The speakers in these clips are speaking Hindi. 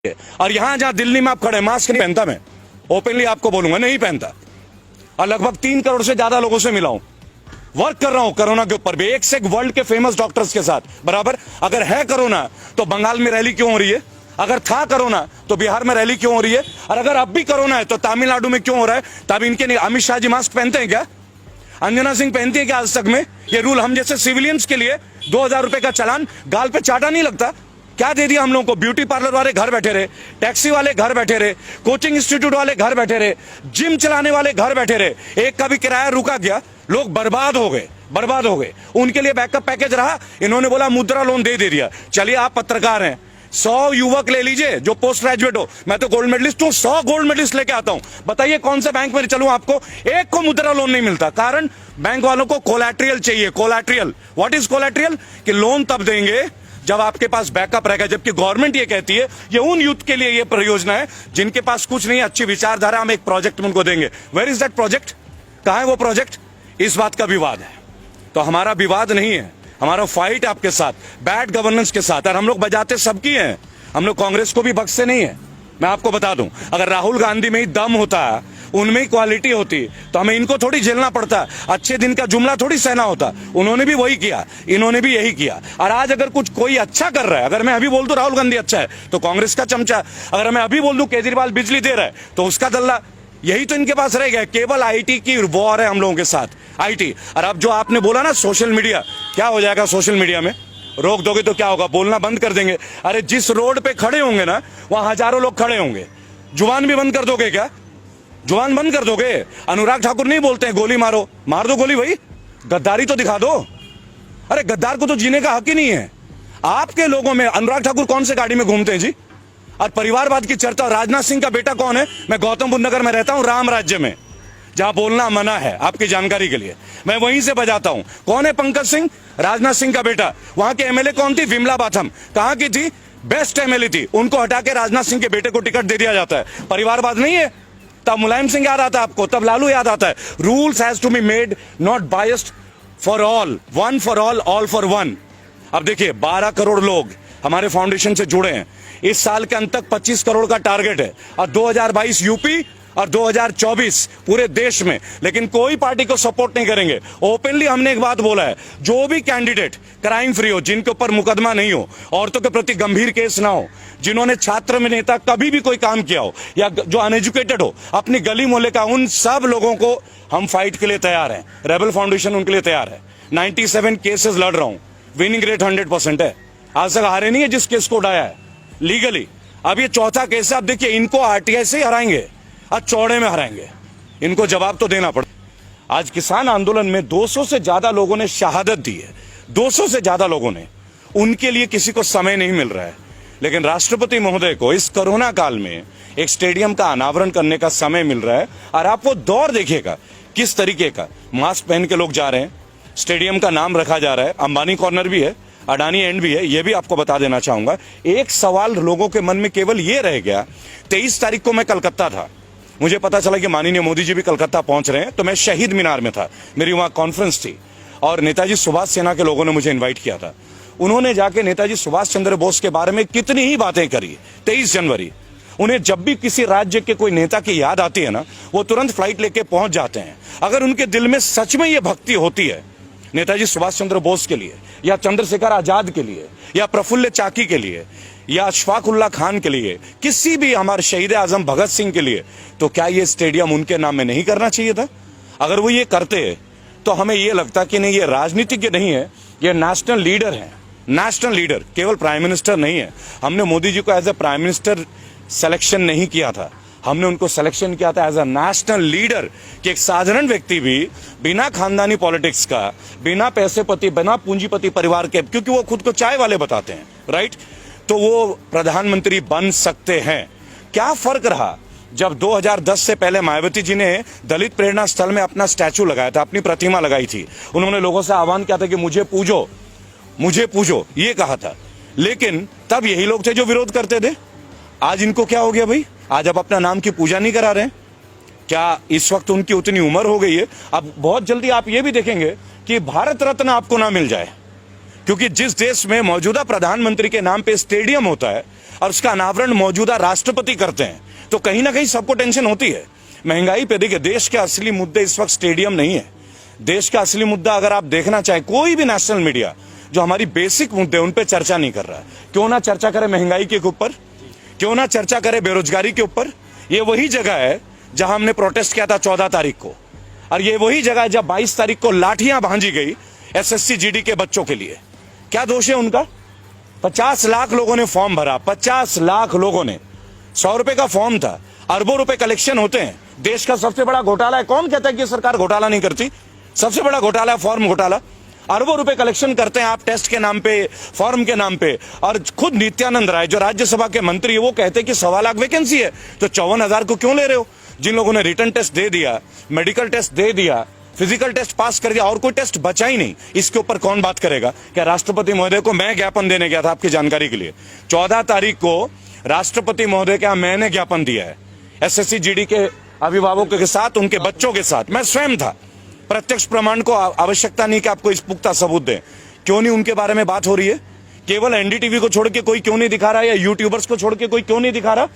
और यहां जहां दिल्ली में आप खड़े, मास्क नहीं पहनता, मैं ओपनली आपको बोलूंगा नहीं पहनता, और लगभग 3 करोड़ से ज्यादा लोगों से मिला हूं, वर्क कर रहा हूं कोरोना के ऊपर भी, एक से एक वर्ल्ड के फेमस डॉक्टर्स के साथ बराबर। अगर है कोरोना तो बंगाल में रैली क्यों हो रही है? अगर था कोरोना तो बिहार में रैली क्यों हो रही है? और अगर अब भी कोरोना है तो तमिलनाडु में क्यों हो रहा है? तब इनके अमित शाह जी मास्क पहनते हैं क्या? अंजना सिंह पहनती है क्या आज तक में? ये रूल हम जैसे सिविलियंस के लिए 2000 रुपए का चालान गाल पे चाटा नहीं लगता? क्या दे दिया हम लोगों को? ब्यूटी पार्लर वाले घर बैठे रहे, टैक्सी वाले घर बैठे रहे, कोचिंग इंस्टीट्यूट वाले घर बैठे रहे, जिम चलाने वाले घर बैठे रहे, एक का भी किराया रुका गया, लोग बर्बाद हो गए, बर्बाद हो गए। उनके लिए बैकअप पैकेज रहा, इन्होंने बोला मुद्रा लोन दे दिया। चलिए आप पत्रकार हैं, 100 युवक ले लीजिए जो पोस्ट ग्रेजुएट हो, मैं तो गोल्ड मेडलिस्ट हूं, 100 गोल्ड मेडलिस्ट लेके आता हूं, बताइए कौन से बैंक में चलूं? आपको एक को मुद्रा लोन नहीं मिलता, कारण बैंक वालों को कोलैटरल चाहिए। Collateral, what is collateral? कि लोन तब देंगे जब आपके पास बैकअप रहेगा, जबकि गवर्नमेंट ये कहती है ये उन यूथ के लिए ये परियोजना है जिनके पास कुछ नहीं, अच्छी विचारधारा, हम एक प्रोजेक्ट उनको देंगे। Where is that project? कहां है वो प्रोजेक्ट? इस बात का विवाद है। तो हमारा विवाद नहीं है, हमारा फाइट आपके साथ, बैड गवर्नेंस के साथ, और हम लोग बजाते सबकी हैं, हम लोग कांग्रेस को भी बख्शते नहीं है। मैं आपको बता दूं, अगर राहुल गांधी में ही दम होता, उनमें ही क्वालिटी होती, तो हमें इनको थोड़ी झेलना पड़ता, अच्छे दिन का जुमला थोड़ी सहना होता। उन्होंने भी वही किया, इन्होंने भी यही किया। और आज अगर कुछ कोई अच्छा कर रहा है, अगर मैं अभी बोल दूं राहुल गांधी अच्छा है तो कांग्रेस का चमचा, अगर मैं अभी बोल दूं केजरीवाल बिजली दे रहा है तो उसका दल्ला, यही तो इनके पास रह गया। केवल आईटी की वॉर है हम लोगों के साथ, आईटी। और अब जो आपने बोला ना सोशल मीडिया, क्या हो जाएगा सोशल मीडिया में? रोक दोगे तो क्या होगा? बोलना बंद कर देंगे। अरे जिस रोड पे खड़े होंगे ना, वहां हजारों लोग खड़े होंगे। जुबान भी बंद कर दोगे क्या? जुबान बंद कर दोगे? अनुराग ठाकुर नहीं बोलते हैं गोली मारो, मार दो गोली भाई, गद्दारी तो दिखा दो। अरे गद्दार को तो जीने का हक ही नहीं है। आपके लोगों में अनुराग ठाकुर कौन से गाड़ी में घूमते हैं जी? और परिवारवाद की चर्चा, राजनाथ सिंह का बेटा कौन है? मैं गौतम बुद्ध नगर में रहता हूं, राम राज्य में, जहां बोलना मना है, आपकी जानकारी के लिए, मैं वहीं से बजाता हूं। कौन है पंकज सिंह? राजनाथ सिंह का बेटा। वहां के एमएलए कौन थी? विमला बाथम। कहां की थी? बेस्ट एमएलए थी, उनको हटा के राजनाथ सिंह के बेटे को टिकट दे दिया जाता है। परिवारवाद नहीं है? तब मुलायम सिंह याद आता है आपको, तब लालू याद आता है। Rules has to be made not biased for all, one for all for one. अब देखिए 12 करोड़ लोग हमारे फाउंडेशन से जुड़े हैं, इस साल के अंत तक 25 करोड़ का टारगेट है, और 2022 यूपी और 2024 पूरे देश में। लेकिन कोई पार्टी को सपोर्ट नहीं करेंगे। ओपनली हमने एक बात बोला है, जो भी कैंडिडेट क्राइम फ्री हो, जिनके ऊपर मुकदमा नहीं हो, औरतों के प्रति गंभीर केस ना हो, जिन्होंने छात्र में नेता कभी भी कोई काम किया हो, या जो अनएजुकेटेड हो, अपनी गली मोहल्ले का, उन सब लोगों को हम फाइट के लिए तैयार हैं। रेबल फाउंडेशन उनके लिए तैयार है। 97 केसेस लड़ रहा हूं, विनिंग रेट 100% है। आज तक हारे नहीं है जिस केस को उठाया है लीगली। अब ये चौथा केस है। अब देखिए इनको आरटीआई से ही हराएंगे, आज चौड़े में हराएंगे, इनको जवाब तो देना पड़े। आज किसान आंदोलन में 200 से ज्यादा लोगों ने शहादत दी है, 200 से ज्यादा लोगों ने। उनके लिए किसी को समय नहीं मिल रहा है, लेकिन राष्ट्रपति महोदय को इस कोरोना काल में एक स्टेडियम का अनावरण करने का समय मिल रहा है। और आप वो दौर देखिएगा किस तरीके का, मास्क पहन के लोग जा रहे हैं, स्टेडियम का नाम रखा जा रहा है, अंबानी कॉर्नर भी है, अडानी एंड भी है, ये भी आपको बता देना चाहूंगा। एक सवाल लोगों के मन में केवल ये रह गया, 23 तारीख को मैं कलकत्ता था, मुझे पता चला कि माननीय मोदी जी भी कलकत्ता पहुंच रहे हैं, तो मैं शहीद मीनार में था, मेरी वहां कॉन्फ्रेंस थी, और नेताजी सुभाष सेना के लोगों ने मुझे इन्वाइट किया था। उन्होंने जाके नेताजी सुभाष चंद्र बोस के बारे में कितनी ही बातें करी। 23 जनवरी, उन्हें जब भी किसी राज्य के कोई नेता की याद आती है ना, वो तुरंत फ्लाइट लेके पहुंच जाते हैं। अगर उनके दिल में सच में ये भक्ति होती है नेताजी सुभाष चंद्र बोस के लिए, या चंद्रशेखर आजाद के लिए, या प्रफुल्ल चाकी के लिए, या अशफाक उल्लाह खान के लिए, किसी भी हमारे शहीद आजम भगत सिंह के लिए, तो क्या ये स्टेडियम उनके नाम में नहीं करना चाहिए था? अगर वो ये करते तो हमें ये लगता कि नहीं, ये राजनीतिज्ञ नहीं है, ये नेशनल लीडर है। नेशनल लीडर, केवल प्राइम मिनिस्टर नहीं है। हमने मोदी जी को as a prime minister selection नहीं किया था, हमने उनको सिलेक्शन किया था एज अ नेशनल लीडर, कि एक साधारण व्यक्ति भी बिना खानदानी पॉलिटिक्स का, बिना पैसेपति, बिना पूंजीपति परिवार के, क्योंकि वो खुद को चाय वाले बताते हैं, राइट, तो वो प्रधानमंत्री बन सकते हैं। क्या फर्क रहा जब 2010 से पहले मायावती जी ने दलित प्रेरणा स्थल में अपना स्टैचू लगाया था, अपनी प्रतिमा लगाई थी, उन्होंने लोगों से आह्वान किया था कि मुझे पूजो, मुझे पूजो, ये कहा था। लेकिन तब यही लोग थे जो विरोध करते थे। आज इनको क्या हो गया भाई? आज अब अपना नाम की पूजा नहीं करा रहे हैं क्या? इस वक्त उनकी उतनी उम्र हो गई है, अब बहुत जल्दी आप ये भी देखेंगे कि भारत रत्न आपको ना मिल जाए, क्योंकि जिस देश में मौजूदा प्रधानमंत्री के नाम पे स्टेडियम होता है और उसका अनावरण मौजूदा राष्ट्रपति करते हैं, तो कहीं ना कहीं सबको टेंशन होती है। महंगाई पे देखिए, देश के असली मुद्दे इस वक्त स्टेडियम नहीं है। देश का असली मुद्दा अगर आप देखना चाहें, कोई भी नेशनल मीडिया जो हमारी बेसिक मुद्दे उन पे चर्चा नहीं कर रहा है। क्यों ना चर्चा करे महंगाई के ऊपर, क्यों ना चर्चा करे बेरोजगारी के ऊपर। ये वही जगह है जहां हमने प्रोटेस्ट किया था 14 तारीख को, और ये वही जगह है जब 22 तारीख को लाठियां भांजी गई एसएससी जीडी के बच्चों के लिए। क्या दोष है उनका? 50 लाख लोगों ने फॉर्म भरा, 50 लाख लोगों ने। 100 रुपए का फॉर्म था, अरबों रुपए कलेक्शन होते हैं। देश का सबसे बड़ा घोटाला है। कौन कहता है कि सरकार घोटाला नहीं करती? सबसे बड़ा घोटाला है फॉर्म घोटाला। अरबों रुपए कलेक्शन करते हैं आप टेस्ट के नाम पे, फॉर्म के नाम पे। और खुद नित्यानंद राय जो राज्यसभा के मंत्री है, वो कहते हैं कि 1.25 लाख वैकेंसी है, तो 54,000 को क्यों ले रहे हो? जिन लोगों ने रिटर्न टेस्ट दे दिया, मेडिकल टेस्ट दे दिया, फिजिकल टेस्ट पास कर दिया और कोई टेस्ट बचा ही नहीं, इसके ऊपर कौन बात करेगा? क्या राष्ट्रपति महोदय को मैं ज्ञापन देने गया था, आपकी जानकारी के लिए। 14 तारीख को राष्ट्रपति महोदय का मैंने ज्ञापन दिया है एसएससी जीडी के अभिभावकों के साथ, उनके बच्चों के साथ। मैं स्वयं था। प्रत्यक्ष प्रमाण को आवश्यकता नहीं कि आपको इस पुख्ता सबूत दें। क्यों नहीं उनके बारे में बात हो रही है? केवल एनडीटीवी को छोड़ के कोई क्यों नहीं दिखा रहा है, या यूट्यूबर्स को छोड़ के कोई क्यों नहीं दिखा रहा?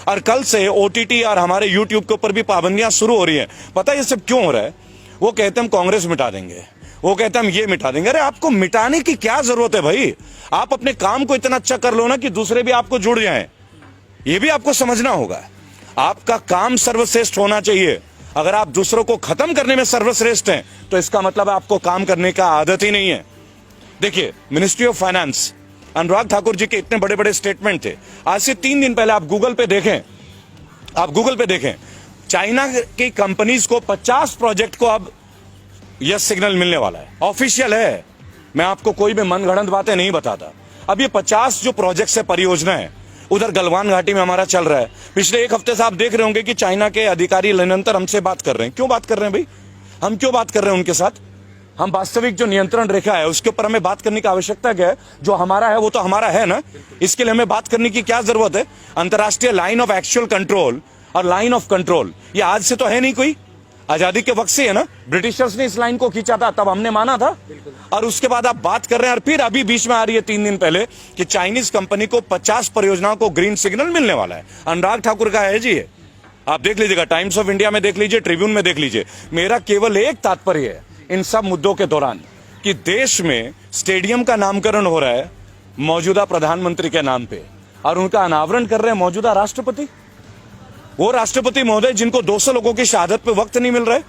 और कल से ओटीटी और हमारे यूट्यूब के ऊपर भी पाबंदियां शुरू हो रही है। पता है ये सब क्यों हो रहा है? वो कहते हम कांग्रेस मिटा देंगे, वो कहते हम ये मिटा देंगे। अरे आपको मिटाने की क्या जरूरत है भाई? आप अपने काम को इतना अच्छा कर लो ना कि दूसरे भी आपको जुड़ जाएं। ये भी आपको समझना होगा। आपका काम सर्वश्रेष्ठ होना चाहिए। अगर आप दूसरों को खत्म करने में सर्वश्रेष्ठ हैं, तो इसका मतलब आपको काम करने का आदत ही नहीं है। देखिए, ministry of finance, Anurag Thakur ji के इतने बड़े बड़े स्टेटमेंट थे। आज से 3 दिन पहले आप गूगल पे देखें, चाइना की कंपनीज को 50 प्रोजेक्ट को अब यस सिग्नल मिलने वाला है। ऑफिशियल है, मैं आपको कोई भी मनगढ़ंत बातें नहीं बताता। अब ये 50 जो प्रोजेक्ट है, परियोजना है, उधर गलवान घाटी में हमारा चल रहा है। पिछले 1 हफ्ते से आप देख रहे होंगे कि चाइना के अधिकारी निरंतर हमसे बात कर रहे हैं। क्यों बात कर रहे हैं भाई? हम क्यों बात कर रहे हैं उनके साथ? हम वास्तविक जो नियंत्रण रेखा है उसके ऊपर हमें बात करने की आवश्यकता क्या है? जो हमारा है वो तो हमारा है ना, इसके लिए हमें बात करने की क्या जरूरत है? अंतर्राष्ट्रीय लाइन ऑफ एक्चुअल कंट्रोल और लाइन ऑफ कंट्रोल ये आज से तो है नहीं, कोई आजादी के वक्त से है ना। ब्रिटिशर्स ने इस लाइन को खींचा था, तब हमने माना था। और उसके बाद आप बात कर रहे हैं, और फिर अभी बीच में आ रही है 3 दिन पहले कि चाइनीज कंपनी को 50 परियोजनाओं को ग्रीन सिग्नल मिलने वाला है। अनुराग ठाकुर का है जी ये, आप देख लीजिएगा, टाइम्स ऑफ इंडिया में देख लीजिए, ट्रिब्यून में देख लीजिए। मेरा केवल एक तात्पर्य है इन सब मुद्दों के दौरान कि देश में स्टेडियम का नामकरण हो रहा है मौजूदा प्रधानमंत्री के नाम पे, और उनका अनावरण कर रहे हैं मौजूदा राष्ट्रपति। वो राष्ट्रपति महोदय जिनको 200 लोगों की शहादत पे वक्त नहीं मिल रहा है,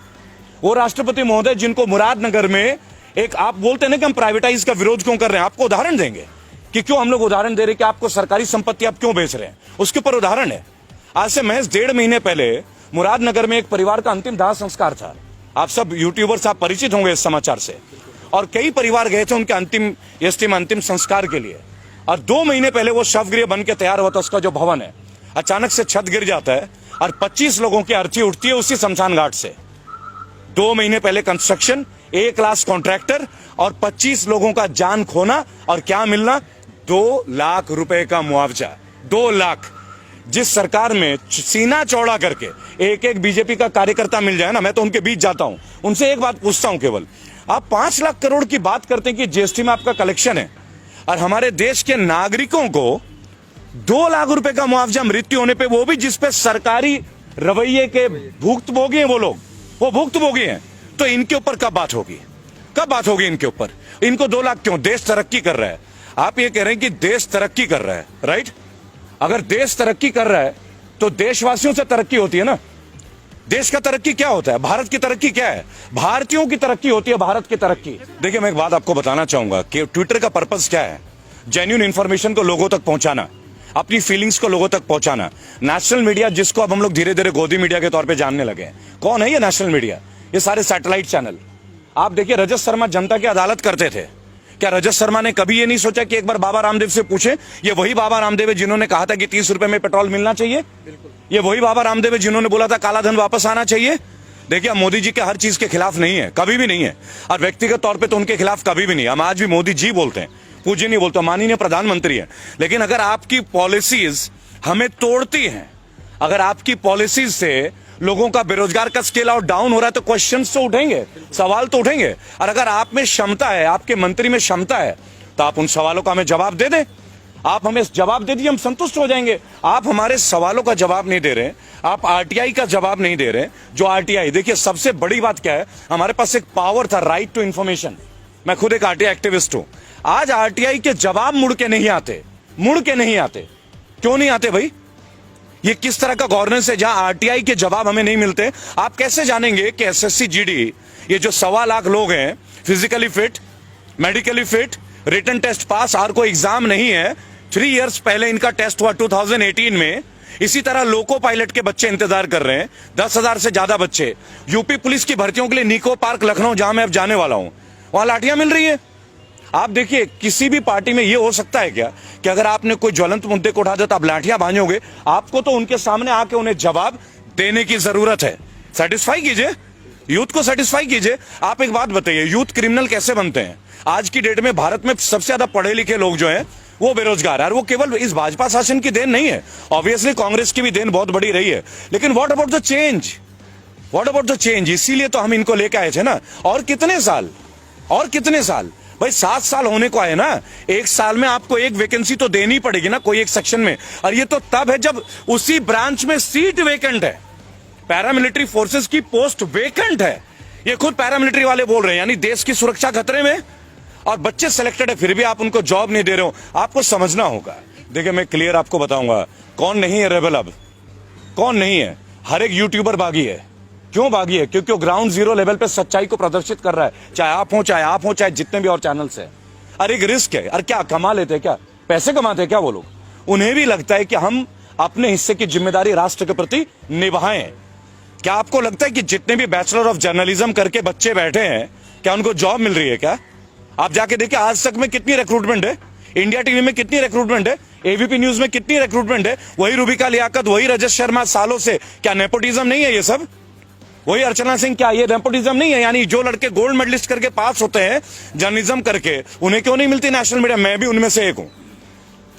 वो राष्ट्रपति महोदय जिनको मुरादनगर में एक, आप बोलते हैं ना कि हम प्राइवेटाइज का विरोध क्यों कर रहे हैं, आपको उदाहरण देंगे कि क्यों हम लोग उदाहरण दे रहे हैं कि आपको सरकारी संपत्ति आप क्यों बेच रहे हैं, उसके ऊपर उदाहरण है। आज से महज 1.5 महीने पहले मुरादनगर में एक परिवार का अंतिम दाह संस्कार था। आप सब यूट्यूबर्स आप परिचित होंगे इस समाचार से, और कई परिवार गए थे उनके अंतिम संस्कार के लिए। और 2 महीने पहले वो शवगृह बन के तैयार हुआ था, उसका जो भवन है, अचानक से छत गिर जाता है और 25 लोगों की अर्थी उठती है उसी शमशान घाट से। 2 महीने पहले कंस्ट्रक्शन, 1 लाख कॉन्ट्रैक्टर और 25 लोगों का जान खोना, और क्या मिलना? 2 लाख रुपए का मुआवजा। 2 लाख। जिस सरकार में सीना चौड़ा करके एक बीजेपी का कार्यकर्ता मिल जाए ना, मैं तो उनके बीच जाता हूं, उनसे एक बात पूछता हूं केवल, आप 5 लाख करोड़ की बात करते हैं कि जीएसटी में आपका कलेक्शन है, और हमारे देश के नागरिकों को 2 लाख रुपए का मुआवजा मृत्यु होने पे, वो भी जिसपे सरकारी रवैये के भुक्तभोगी हैं, वो भुक्तभोगी हैं, तो इनके ऊपर कब बात होगी? कब बात होगी इनके ऊपर? इनको 2 लाख क्यों? देश तरक्की कर रहा है। आप ये कह रहे हैं कि देश तरक्की कर रहा है, राइट? अगर देश तरक्की कर रहा है तो देशवासियों से तरक्की होती है ना। देश का तरक्की क्या होता है? भारत की तरक्की क्या है? भारतीयों की तरक्की होती है, भारत की तरक्की। देखिए, मैं एक बात आपको बताना चाहूंगा कि ट्विटर का पर्पस क्या है? जेन्युइन इंफॉर्मेशन को लोगों तक पहुंचाना, अपनी फीलिंग्स को लोगों तक पहुंचाना। नेशनल मीडिया, जिसको अब हम लोग धीरे धीरे गोदी मीडिया के तौर पे जानने लगे हैं, कौन है ये नेशनल मीडिया? ये सारे सैटेलाइट चैनल। आप देखिए, रजत शर्मा जनता की अदालत करते थे। क्या रजत शर्मा ने कभी ये नहीं सोचा कि एक बार बाबा रामदेव से पूछे? ये वही बाबा रामदेव है जिन्होंने कहा था कि 30 रुपए में पेट्रोल मिलना चाहिए। ये वही बाबा रामदेव है जिन्होंने बोला था काला धन वापस आना चाहिए। देखिए, मोदी जी के हर चीज के खिलाफ नहीं है, कभी भी नहीं है, और व्यक्तिगत तौर पे तो उनके खिलाफ कभी भी नहीं। हम आज भी मोदी जी बोलते हैं, पूज्य नहीं बोलते, माननीय प्रधानमंत्री है। लेकिन अगर आपकी पॉलिसीज हमें तोड़ती हैं, अगर आपकी पॉलिसीज से लोगों का बेरोजगार का स्केल आउट डाउन हो रहा है, तो क्वेश्चंस तो उठेंगे, सवाल तो उठेंगे। और अगर आप में क्षमता है, आपके मंत्री में क्षमता है, तो आप उन सवालों का हमें जवाब दे दें। आप हमें जवाब दे दीजिए, हम संतुष्ट हो जाएंगे। आप हमारे सवालों का जवाब नहीं दे रहे, आप आरटीआई का जवाब नहीं दे रहे। जो आरटीआई, देखिए सबसे बड़ी बात क्या है, हमारे पास एक पावर था, राइट टू इंफॉर्मेशन। मैं खुद एक आरटीआई एक्टिविस्ट हूं। आज आरटीआई के जवाब मुड़ के नहीं आते, मुड़ के नहीं आते। क्यों नहीं आते भाई? ये किस तरह का गवर्नेंस है जहां आरटीआई के जवाब हमें नहीं मिलते? आप कैसे जानेंगे कि एसएससी जीडी, ये जो 1.25 लाख लोग हैं, physically fit, medically fit, written test pass, और कोई एग्जाम नहीं है। 3 इयर्स पहले इनका टेस्ट हुआ 2018 में। इसी तरह लोको पायलट के बच्चे इंतजार कर रहे हैं, 10,000 से ज्यादा बच्चे। यूपी पुलिस की भर्तियों के लिए निको पार्क लखनऊ, जहां मैं अब जाने वाला हूं, वहां लाठियां मिल रही है। आप देखिए, किसी भी पार्टी में यह हो सकता है क्या कि अगर आपने कोई ज्वलंत मुद्दे को उठा दिया तो आप लाठियां बांधोगे? आपको तो उनके सामने आके उन्हें जवाब देने की जरूरत है। सेटिस्फाई कीजिए, यूथ को सेटिस्फाई कीजिए। आप एक बात बताइए, यूथ क्रिमिनल कैसे बनते हैं? आज की डेट में भारत में सबसे ज्यादा पढ़े लिखे लोग जो हैं वो बेरोजगार है, और वो केवल इस भाजपा शासन की देन नहीं है, ऑब्वियसली कांग्रेस की भी देन बहुत बड़ी रही है। लेकिन what about the change? What about the change? इसीलिए तो हम इनको लेके आए थे ना। और कितने साल, और कितने साल भाई? 7 साल होने को आए ना। 1 साल में आपको एक वैकेंसी तो देनी पड़ेगी ना, कोई एक सेक्शन में। और ये तो तब है जब उसी ब्रांच में सीट वेकेंट है, पैरामिलिट्री फोर्सेस की पोस्ट वेकेंट है। ये खुद पैरामिलिट्री वाले बोल रहे हैं, यानी देश की सुरक्षा खतरे में, और बच्चे सिलेक्टेड है, फिर भी आप उनको जॉब नहीं दे रहे हो। आपको समझना होगा। देखिए, मैं क्लियर आपको बताऊंगा कौन नहीं है रेबल। अब कौन नहीं है? हर एक यूट्यूबर बागी है। क्यों बागी है? क्योंकि वो ग्राउंड जीरो लेवल पे सच्चाई को प्रदर्शित कर रहा है, चाहे आप हो चाहे जितने भी और चैनल्स है। और एक रिस्क है। और क्या कमा लेते हैं? क्या पैसे कमाते हैं क्या वो लोग? उन्हें भी लगता है कि हम अपने हिस्से की जिम्मेदारी राष्ट्र के प्रति निभाएं। क्या आपको लगता है कि जितने भी बैचलर ऑफ जर्नलिज्म करके बच्चे बैठे हैं, क्या उनको जॉब मिल रही है? क्या आप जाके देखिए, आज तक में कितनी रिक्रूटमेंट है, इंडिया टीवी में कितनी रिक्रूटमेंट है, एबीपी न्यूज में कितनी रिक्रूटमेंट है, वही रूबिका लियाकत, वही रजत शर्मा सालों से। क्या नेपोटिज्म नहीं है ये सब? वही अर्चना सिंह, क्या ये नेपोटिज्म नहीं है? यानी जो लड़के गोल्ड मेडलिस्ट करके पास होते हैं जर्नलिज्म करके, उन्हें क्यों नहीं मिलती नेशनल मीडिया? मैं भी उनमें से एक हूं।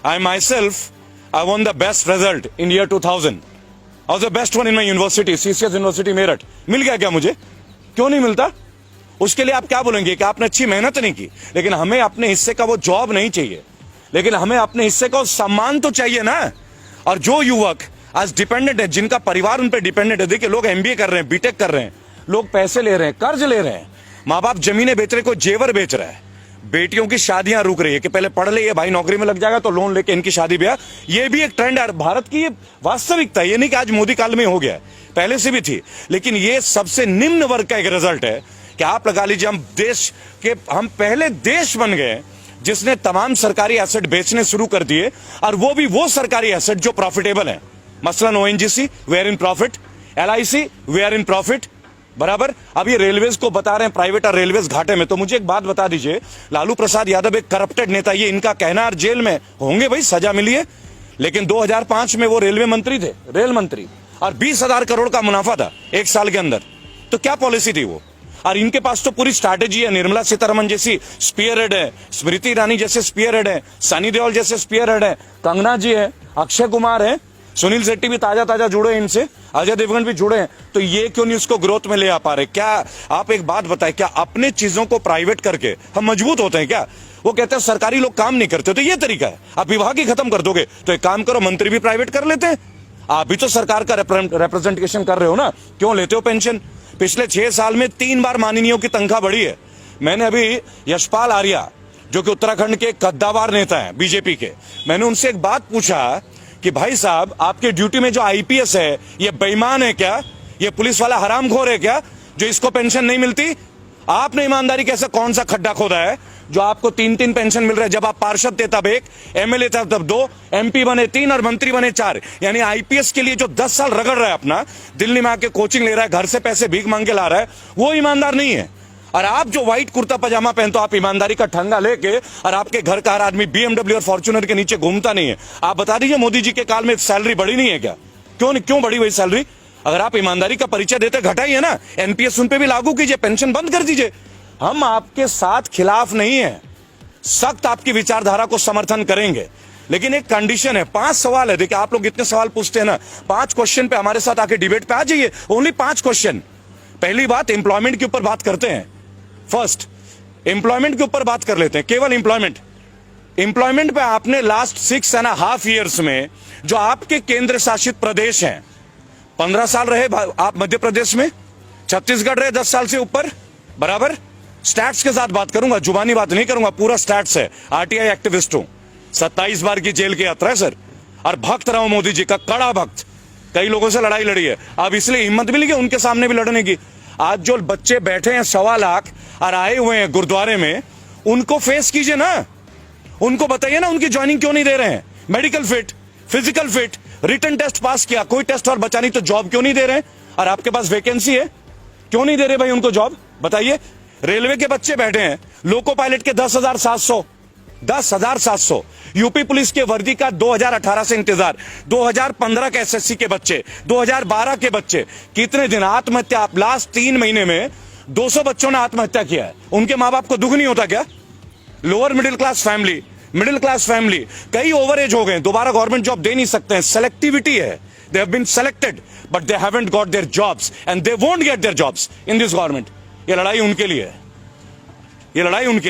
I myself, I won the best result in year 2000, और the best one in my university, CCS university Meerut. मिल गया क्या मुझे? क्यों नहीं मिलता? उसके लिए आप क्या बोलेंगे कि आपने अच्छी मेहनत नहीं की? लेकिन हमें अपने हिस्से का वो जॉब नहीं चाहिए, लेकिन हमें अपने हिस्से का सम्मान तो चाहिए ना। और जो युवक आज डिपेंडेंट है, जिनका परिवार उन पर डिपेंडेंट है, देखिए लोग एमबीए कर रहे हैं, बीटेक कर रहे हैं, लोग पैसे ले रहे हैं, कर्ज ले रहे हैं, माँ बाप जमीनें बेच रहे, कोई जेवर बेच रहा है, बेटियों की शादियां रुक रही है कि पहले पढ़ ले, ये भाई नौकरी में लग जाएगा तो लोन लेके इनकी शादी ब्याह। ये भी एक ट्रेंड है भारत की, ये वास्तविकता। ये नहीं कि आज मोदी काल में हो गया है, पहले से भी थी। लेकिन ये सबसे निम्न वर्ग का एक रिजल्ट है कि आप लगा लीजिए, हम पहले देश बन गए जिसने तमाम सरकारी एसेट बेचने शुरू कर दिए, और वो भी वो सरकारी एसेट जो प्रॉफिटेबल है। मसलन ONGC, we are in profit, LIC, we are in profit, बराबर। अब ये रेलवेज को बता रहे हैं प्राइवेट और रेलवेज घाटे में। तो मुझे एक बात बता दीजिए, लालू प्रसाद यादव एक करप्टेड नेता, ये इनका कहना, और जेल में होंगे भाई, सजा मिली है। लेकिन 2005 में वो रेलवे मंत्री थे, रेल मंत्री, और 20,000 करोड़ का मुनाफा था 1 साल के अंदर। तो क्या पॉलिसी थी वो? और इनके पास तो पूरी स्ट्रैटेजी है। निर्मला सीतारमण जैसी स्पीयर हेड है, स्मृति ईरानी जैसे स्पीयर हेड है, सनी देओल जैसे स्पीयर हेड है, कंगना जी है, अक्षय कुमार है, सुनील शेट्टी भी ताजा जुड़े हैं इनसे, अजय देवगन भी जुड़े हैं। तो ये क्यों नहीं उसको ग्रोथ में ले आ पा रहे? क्या आप एक बात बताएं, क्या अपने चीजों को प्राइवेट करके हम मजबूत होते हैं क्या? वो कहते हैं सरकारी लोग काम नहीं करते, तो ये तरीका है, आप विभाग ही खत्म कर दोगे। तो एक काम करो, मंत्री भी प्राइवेट कर लेते हैं। आप भी तो सरकार का रिप्रेजेंटेशन कर रहे हो ना, क्यों लेते हो पेंशन? पिछले 6 साल में 3 बार माननीयों की तनख्वाह बढ़ी है। मैंने अभी यशपाल आर्या, जो कि उत्तराखंड के कद्दावर नेता हैं बीजेपी के, मैंने उनसे एक बात पूछा कि भाई साहब, आपके ड्यूटी में जो आईपीएस है, ये बेईमान है क्या? ये पुलिस वाला हरामखोर है क्या, जो इसको पेंशन नहीं मिलती? आपने ईमानदारी कैसे, कौन सा खड्डा खोदा है जो आपको 3-3 पेंशन मिल रहा है? जब आप पार्षद थे तब 1, एमएलए थे तब 2, एमपी बने 3 और मंत्री बने 4। यानी आईपीएस के लिए जो 10 साल रगड़ रहा है अपना, दिल्ली में आके कोचिंग ले रहा है, घर से पैसे भीख मांग के ला रहा है, वो ईमानदार नहीं है। और आप जो व्हाइट कुर्ता पजामा पहनते हो, आप ईमानदारी का ठंगा लेके, और आपके घर का हर आदमी बीएमडब्ल्यू और फॉर्च्यूनर के नीचे घूमता नहीं है। आप बता दीजिए, मोदी जी के काल में सैलरी बढ़ी नहीं है क्या? क्यों बढ़ी हुई सैलरी? अगर आप ईमानदारी का परिचय देते, घटाइए ना। एनपीएस उन पे भी लागू कीजिए, पेंशन बंद कर दीजिए। हम आपके साथ खिलाफ नहीं है, सख्त आपकी विचारधारा को समर्थन करेंगे, लेकिन एक कंडीशन है। 5 सवाल है। देखिए, आप लोग इतने सवाल पूछते हैं ना, 5 क्वेश्चन पे हमारे साथ आके डिबेट पे आ जाइए। Only 5 question. पहली बात, एम्प्लॉयमेंट के ऊपर बात करते हैं। फर्स्ट, एम्प्लॉयमेंट के ऊपर बात कर लेते हैं, केवल एम्प्लॉयमेंट। एम्प्लॉयमेंट पे आपने लास्ट 6.5 ईयर्स में जो आपके केंद्र शासित प्रदेश हैं, 15 साल रहे आप मध्य प्रदेश में, छत्तीसगढ़ रहे 10 साल से ऊपर, बराबर। स्टैट्स के साथ बात करूंगा, जुबानी बात नहीं करूंगा, पूरा स्टैट्स है। आरटीआई एक्टिविस्ट हूं, 27 बार की जेल की यात्रा है सर, और भक्त रहा हूं मोदी जी का, कड़ा भक्त। कई लोगों से लड़ाई लड़ी है, अब इसलिए हिम्मत मिली कि उनके सामने भी लड़ने की। आज जो बच्चे बैठे हैं 1.25 लाख और आए हुए हैं गुरुद्वारे में, उनको फेस कीजिए ना, उनको बताइए ना उनकी ज्वाइनिंग क्यों नहीं दे रहे हैं। Medical fit, physical fit, written test pass किया, कोई टेस्ट और बचा नहीं, तो जॉब क्यों नहीं दे रहे हैं? और आपके पास वैकेंसी है, क्यों नहीं दे रहे भाई उनको जॉब, बताइए। रेलवे के बच्चे बैठे हैं, लोको पायलट के 10,700, यूपी पुलिस के वर्दी का 2018 से इंतजार, 2015 के एसएससी के बच्चे, 2012 के बच्चे, कितने दिन आत्महत्या। आप लास्ट 3 महीने में 200 बच्चों ने आत्महत्या किया है। उनके मां बाप को दुख नहीं होता क्या? लोअर मिडिल क्लास फैमिली, कई ओवर एज हो गए, दोबारा गवर्नमेंट जॉब दे नहीं सकते हैं, सेलेक्टिविटी है। They have been selected, but they haven't got their jobs, and they won't get their jobs in this government. ये लड़ाई उनके लिए है, ये लड़ाई उनके